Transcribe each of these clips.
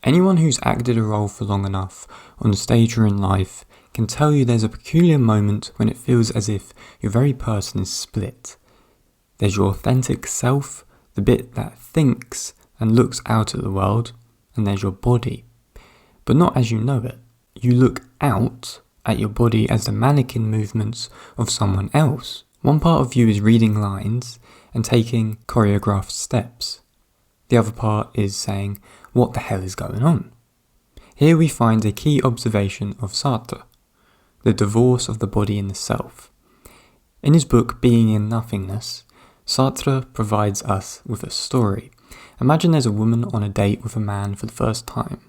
Anyone who's acted a role for long enough, on the stage or in life, can tell you there's a peculiar moment when it feels as if your very person is split. There's your authentic self, the bit that thinks and looks out at the world, and there's your body. But not as you know it. You look out at your body as the mannequin movements of someone else. One part of you is reading lines and taking choreographed steps. The other part is saying, what the hell is going on? Here we find a key observation of Sartre, the divorce of the body and the self. In his book Being in Nothingness, Sartre provides us with a story. Imagine there's a woman on a date with a man for the first time.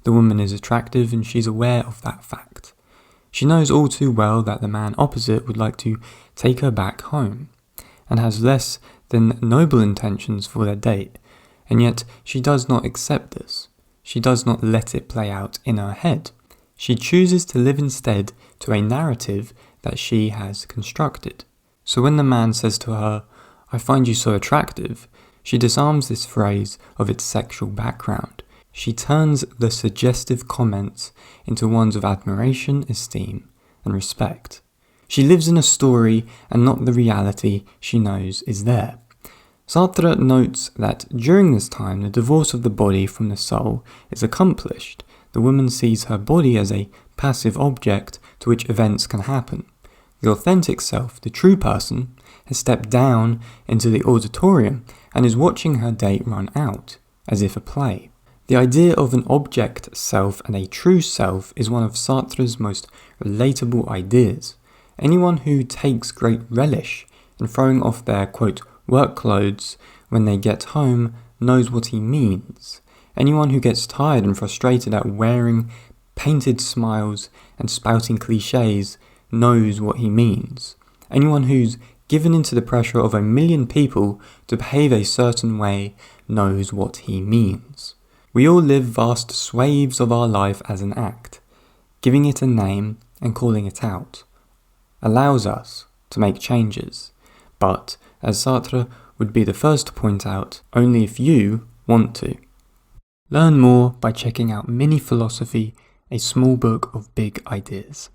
The woman is attractive and she's aware of that fact. She knows all too well that the man opposite would like to take her back home, and has less than noble intentions for their date, and yet she does not accept this. She does not let it play out in her head. She chooses to live instead to a narrative that she has constructed. So when the man says to her, "I find you so attractive," she disarms this phrase of its sexual background. She turns the suggestive comments into ones of admiration, esteem, and respect. She lives in a story and not the reality she knows is there. Sartre notes that during this time, the divorce of the body from the soul is accomplished. The woman sees her body as a passive object to which events can happen. The authentic self, the true person, has stepped down into the auditorium and is watching her date run out, as if a play. The idea of an object self and a true self is one of Sartre's most relatable ideas. Anyone who takes great relish in throwing off their, quote, work clothes when they get home knows what he means. Anyone who gets tired and frustrated at wearing painted smiles and spouting cliches knows what he means. Anyone who's given into the pressure of 1,000,000 people to behave a certain way knows what he means. We all live vast swathes of our life as an act. Giving it a name and calling it out allows us to make changes, but, as Sartre would be the first to point out, only if you want to. Learn more by checking out Mini Philosophy, a small book of big ideas.